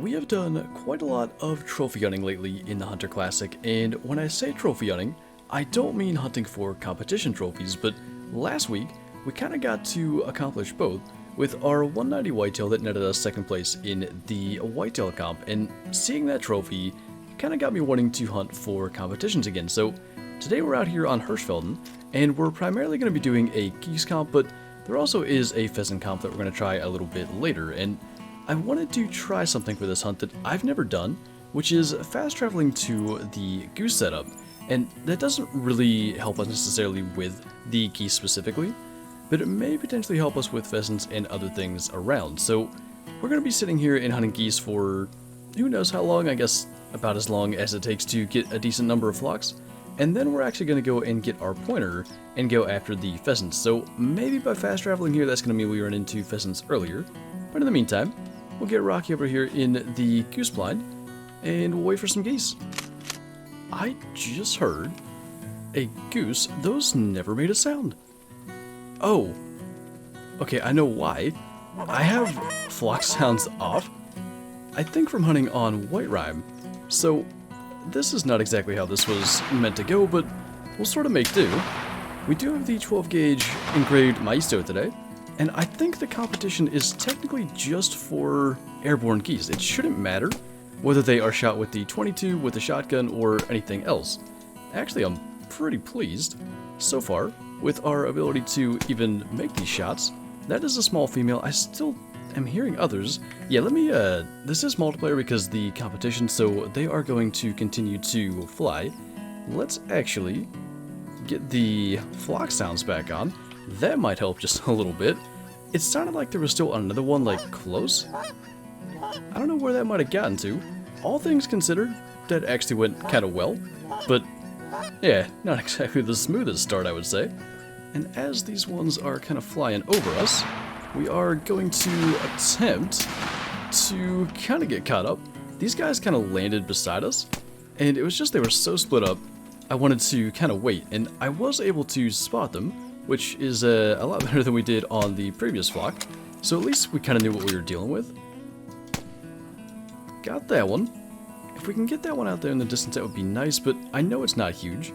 We have done quite a lot of trophy hunting lately in the Hunter Classic, and when I say trophy hunting, I don't mean hunting for competition trophies, but last week we kind of got to accomplish both with our 190 whitetail that netted us second place in the whitetail comp, and seeing that trophy kind of got me wanting to hunt for competitions again. So today we're out here on Hirschfelden, and we're primarily going to be doing a geese comp, but there also is a pheasant comp that we're going to try a little bit later, and I wanted to try something for this hunt that I've never done, which is fast traveling to the goose setup. And that doesn't really help us necessarily with the geese specifically, but it may potentially help us with pheasants and other things around. So we're going to be sitting here and hunting geese for who knows how long, I guess about as long as it takes to get a decent number of flocks. And then we're actually going to go and get our pointer and go after the pheasants. So maybe by fast traveling here, that's going to mean we run into pheasants earlier. But in the meantime, we'll get Rocky over here in the goose blind, and we'll wait for some geese. I just heard a goose. Those never made a sound. Oh. Okay, I know why. I have flock sounds off. I think from hunting on white rime. So, this is not exactly how this was meant to go, but we'll sort of make do. We do have the 12 gauge engraved Maisto today. And I think the competition is technically just for airborne geese. It shouldn't matter whether they are shot with the 22, with the shotgun, or anything else. Actually, I'm pretty pleased so far with our ability to even make these shots. That is a small female. I still am hearing others. Yeah, let me, this is multiplayer because the competition, so they are going to continue to fly. Let's actually get the flock sounds back on. That might help just a little bit. It sounded like there was still another one, like, close. I don't know where that might have gotten to. All things considered, that actually went kind of well. But, yeah, not exactly the smoothest start, I would say. And as these ones are kind of flying over us, we are going to attempt to kind of get caught up. These guys kind of landed beside us, and it was just they were so split up, I wanted to kind of wait, and I was able to spot them, which is a lot better than we did on the previous flock. So at least we kind of knew what we were dealing with. Got that one. If we can get that one out there in the distance, that would be nice, but I know it's not huge.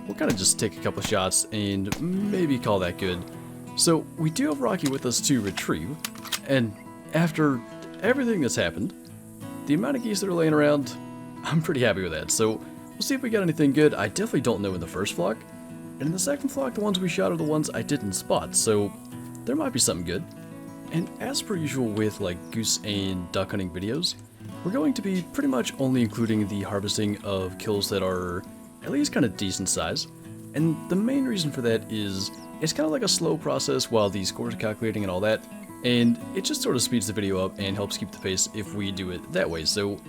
We'll kind of just take a couple shots and maybe call that good. So we do have Rocky with us to retrieve, and after everything that's happened, the amount of geese that are laying around, I'm pretty happy with that. So we'll see if we got anything good. I definitely don't know in the first flock. And in the second flock, the ones we shot are the ones I didn't spot, so there might be something good. And as per usual with like goose and duck hunting videos, we're going to be pretty much only including the harvesting of kills that are at least kind of decent size. And the main reason for that is it's kind of like a slow process while the scores are calculating and all that, and it just sort of speeds the video up and helps keep the pace if we do it that way. So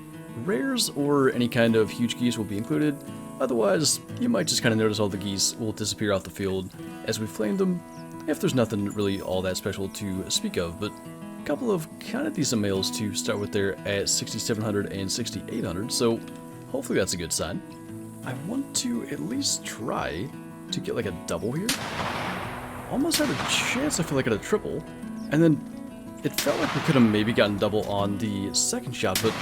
rares or any kind of huge geese will be included. Otherwise, you might just kind of notice all the geese will disappear off the field as we flame them, if there's nothing really all that special to speak of, but a couple of kind of decent males to start with there at 6,700 and 6,800, so hopefully that's a good sign. I want to at least try to get like a double here. Almost had a chance, I feel like, at a triple, and then it felt like we could have maybe gotten double on the second shot, but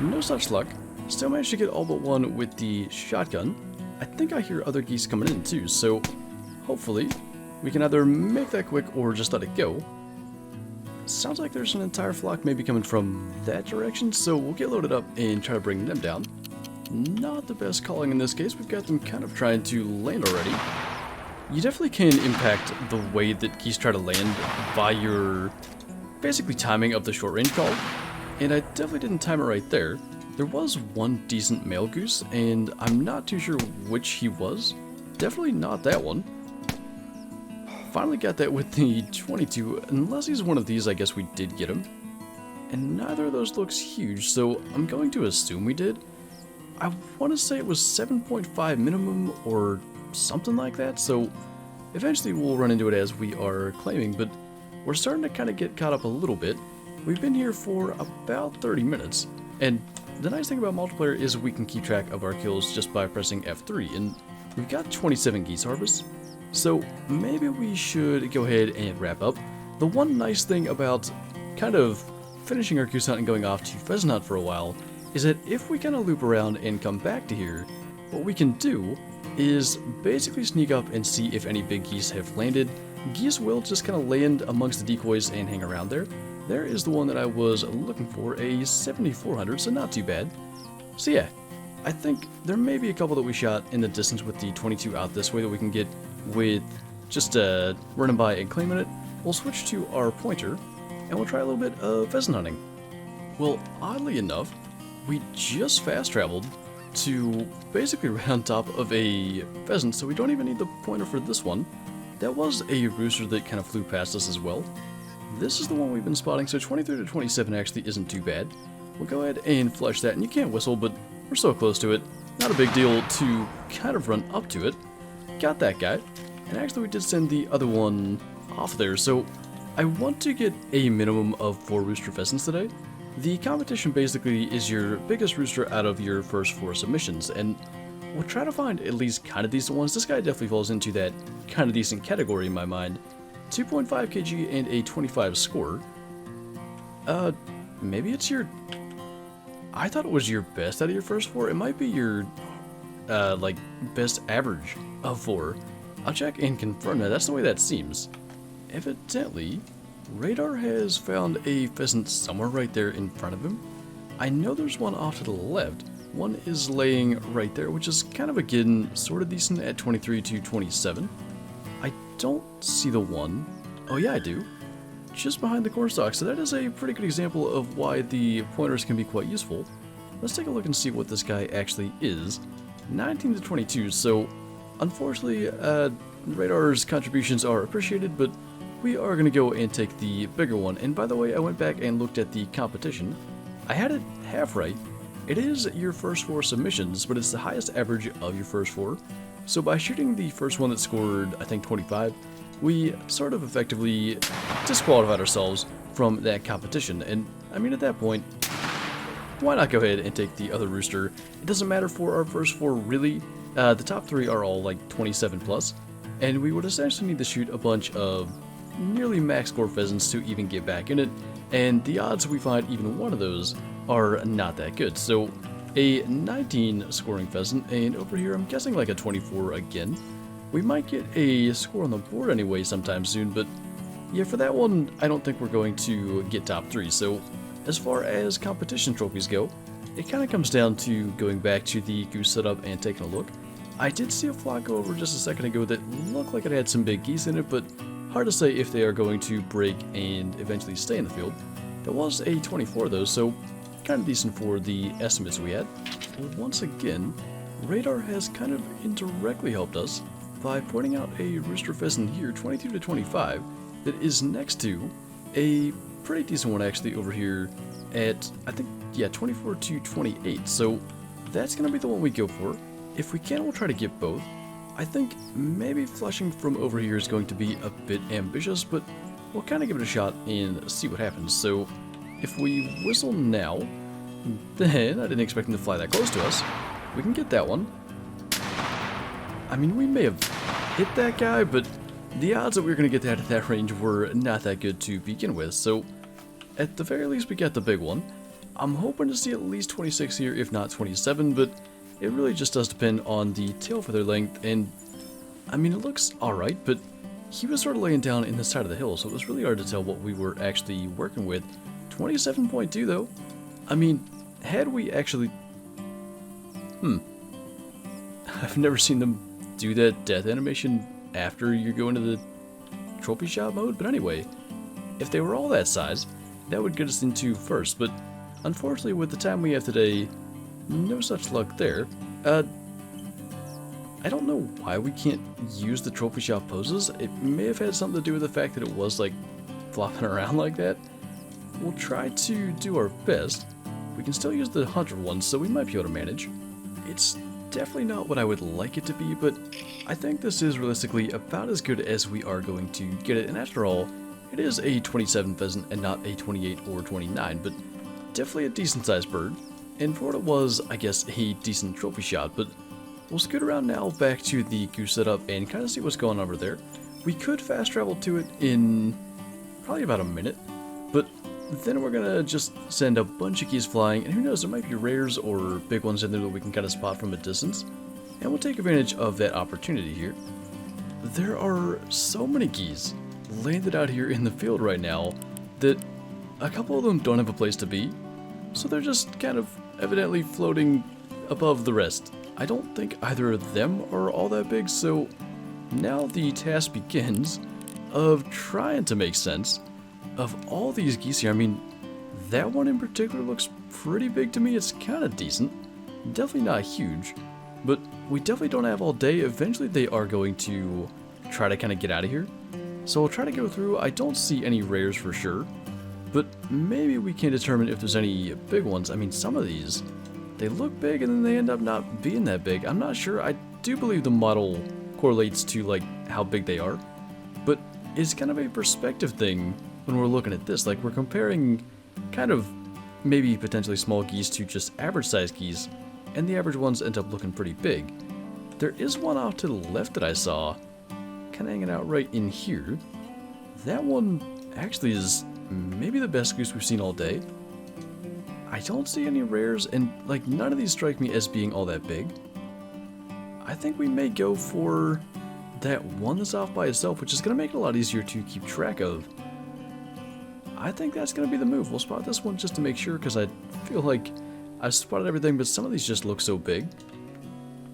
no such luck. Still managed to get all but one with the shotgun. I think I hear other geese coming in too, so hopefully we can either make that quick or just let it go. Sounds like there's an entire flock maybe coming from that direction, so we'll get loaded up and try to bring them down. Not the best calling in this case. We've got them kind of trying to land already. You definitely can impact the way that geese try to land by your basically timing of the short range call, and I definitely didn't time it right there. There was one decent male goose, and I'm not too sure which he was. Definitely not that one. Finally got that with the 22. Unless he's one of these, I guess we did get him. And neither of those looks huge, so I'm going to assume we did. I want to say it was 7.5 minimum or something like that, so eventually we'll run into it as we are claiming, but we're starting to kind of get caught up a little bit. We've been here for about 30 minutes, and the nice thing about multiplayer is we can keep track of our kills just by pressing F3, and we've got 27 geese harvests, so maybe we should go ahead and wrap up. The one nice thing about kind of finishing our goose hunt and going off to pheasant hunt for a while is that if we kind of loop around and come back to here, what we can do is basically sneak up and see if any big geese have landed. Geese will just kind of land amongst the decoys and hang around there. There is the one that I was looking for, a 7400, so not too bad. So yeah, I think there may be a couple that we shot in the distance with the 22 out this way that we can get with just running by and claiming it. We'll switch to our pointer, and we'll try a little bit of pheasant hunting. Well, oddly enough, we just fast traveled to basically right on top of a pheasant, so we don't even need the pointer for this one. That was a rooster that kind of flew past us as well. This is the one we've been spotting, so 23 to 27 actually isn't too bad. We'll go ahead and flush that, and you can't whistle, but we're so close to it. Not a big deal to kind of run up to it. Got that guy, and actually we did send the other one off there, so I want to get a minimum of 4 rooster pheasants today. The competition basically is your biggest rooster out of your first 4 submissions, and we'll try to find at least kind of decent ones. This guy definitely falls into that kind of decent category in my mind. 2.5 kg and a 25 score. Maybe it's your... I thought it was your best out of your first 4. It might be your, like, best average of 4. I'll check and confirm that. That's the way that seems. Evidently, Radar has found a pheasant somewhere right there in front of him. I know there's one off to the left. One is laying right there, which is kind of again sort of decent at 23 to 27. I don't see the one. Oh yeah, I do. Just behind the cornstalk, so that is a pretty good example of why the pointers can be quite useful. Let's take a look and see what this guy actually is. 19 to 22, so unfortunately, Radar's contributions are appreciated, but we are going to go and take the bigger one. And by the way, I went back and looked at the competition. I had it half right. It is your first 4 submissions, but it's the highest average of your first 4. So by shooting the first one that scored, I think, 25, we sort of effectively disqualified ourselves from that competition. And I mean, at that point, why not go ahead and take the other rooster? It doesn't matter for our first 4, really. The top 3 are all like 27 plus, and we would essentially need to shoot a bunch of nearly max score pheasants to even get back in it, and the odds we find even one of those are not that good. So a 19 scoring pheasant, and over here I'm guessing like a 24 again. We might get a score on the board anyway sometime soon, but yeah, for that one I don't think we're going to get top 3. So as far as competition trophies go, it kind of comes down to going back to the goose setup and taking a look. I did see a flock go over just a second ago that looked like it had some big geese in it, but hard to say if they are going to break and eventually stay in the field. There was a 24 though, so kind of decent for the estimates we had. Once again, Radar has kind of indirectly helped us by pointing out a rooster pheasant here, 22 to 25, that is next to a pretty decent one actually over here at, I think, yeah, 24 to 28. So that's going to be the one we go for. If we can, we'll try to get both. I think maybe flushing from over here is going to be a bit ambitious, but we'll kind of give it a shot and see what happens. So if we whistle now, then I didn't expect him to fly that close to us. We can get that one. I mean, we may have hit that guy, but the odds that we were going to get that at that range were not that good to begin with. So at the very least, we got the big one. I'm hoping to see at least 26 here, if not 27, but it really just does depend on the tail feather length, and I mean, it looks alright, but he was sort of laying down in the side of the hill, so it was really hard to tell what we were actually working with. 27.2 though. I mean, had we actually... I've never seen them do that death animation after you go into the trophy shop mode, but anyway, if they were all that size, that would get us into first, but unfortunately with the time we have today, no such luck there. I don't know why we can't use the trophy shop poses. It may have had something to do with the fact that it was like flopping around like that. We'll try to do our best. We can still use the hunter one, so we might be able to manage. It's definitely not what I would like it to be, but I think this is realistically about as good as we are going to get it. And after all, it is a 27 pheasant and not a 28 or 29, but definitely a decent sized bird. And for what it was, I guess a decent trophy shot, but we'll scoot around now back to the goose setup and kind of see what's going on over there. We could fast travel to it in probably about a minute, but then we're gonna just send a bunch of geese flying, and who knows, there might be rares or big ones in there that we can kind of spot from a distance, and we'll take advantage of that opportunity here. There are so many geese landed out here in the field right now that a couple of them don't have a place to be, so they're just kind of evidently floating above the rest. I don't think either of them are all that big, so now the task begins of trying to make sense of all these geese here. I mean, that one in particular looks pretty big to me. It's kind of decent. Definitely not huge, but we definitely don't have all day. Eventually they are going to try to kind of get out of here. So we'll try to go through. I don't see any rares for sure, but maybe we can determine if there's any big ones. I mean, some of these, they look big and then they end up not being that big. I'm not sure. I do believe the model correlates to like how big they are, but it's kind of a perspective thing when we're looking at this. Like, we're comparing kind of maybe potentially small geese to just average sized geese, and the average ones end up looking pretty big. There is one off to the left that I saw kind of hanging out right in here. That one actually is maybe the best goose we've seen all day. I don't see any rares, and like none of these strike me as being all that big. I think we may go for that one that's off by itself, which is going to make it a lot easier to keep track of. I think that's going to be the move. We'll spot this one just to make sure, because I feel like I've spotted everything, but some of these just look so big.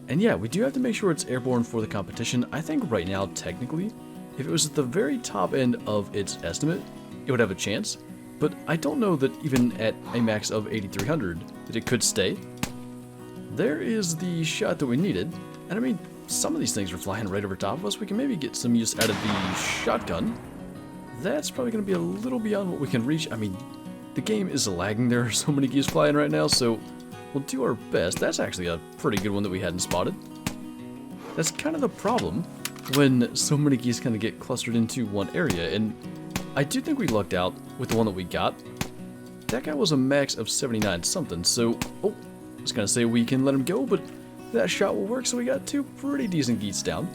And yeah, we do have to make sure it's airborne for the competition. I think right now, technically, if it was at the very top end of its estimate, it would have a chance. But I don't know that even at a max of 8,300 that it could stay. There is the shot that we needed. And I mean, some of these things are flying right over top of us. We can maybe get some use out of the shotgun. That's probably going to be a little beyond what we can reach. I mean, the game is lagging. There are so many geese flying right now, so we'll do our best. That's actually a pretty good one that we hadn't spotted. That's kind of the problem when so many geese kind of get clustered into one area, and I do think we lucked out with the one that we got. That guy was a max of 79 something, so, oh, I was going to say we can let him go, but that shot will work, so we got two pretty decent geese down.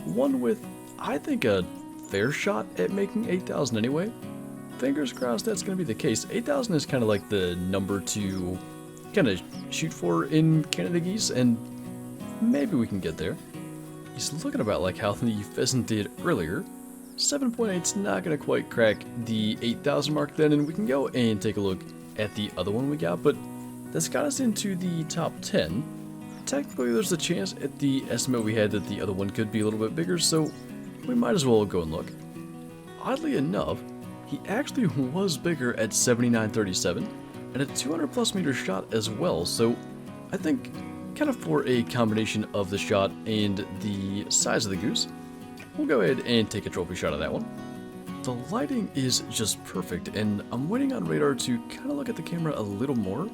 One with, I think, a fair shot at making 8,000 anyway. Fingers crossed that's going to be the case. 8,000 is kind of like the number to kind of shoot for in Canada geese, and maybe we can get there. He's looking about like how the pheasant did earlier. 7.8's not going to quite crack the 8,000 mark then, and we can go and take a look at the other one we got, but that's got us into the top 10. Technically, there's a chance at the estimate we had that the other one could be a little bit bigger, so we might as well go and look. Oddly enough, he actually was bigger at 79.37 and a 200 plus meter shot as well, so I think kind of for a combination of the shot and the size of the goose, we'll go ahead and take a trophy shot of that one. The lighting is just perfect, and I'm waiting on radar to kind of look at the camera a little more.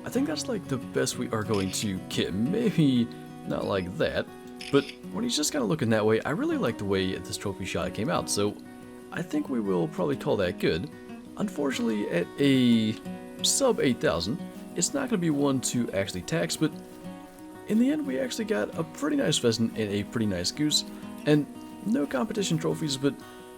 I think that's like the best we are going to get. Maybe not like that, but when he's just kind of looking that way, I really like the way this trophy shot came out, so I think we will probably call that good. Unfortunately, at a sub 8,000, it's not going to be one to actually tax, but in the end, we actually got a pretty nice pheasant and a pretty nice goose, and no competition trophies, but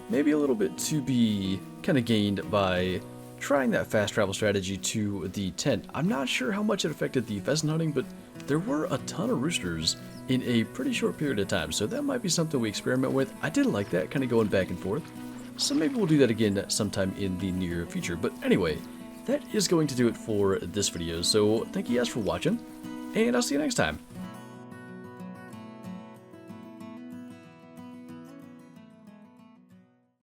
maybe a little bit to be kind of gained by trying that fast travel strategy to the tent. I'm not sure how much it affected the pheasant hunting, but there were a ton of roosters in a pretty short period of time, so that might be something we experiment with. I did like that, kind of going back and forth, so maybe we'll do that again sometime in the near future. But anyway, that is going to do it for this video, so thank you guys for watching, and I'll see you next time.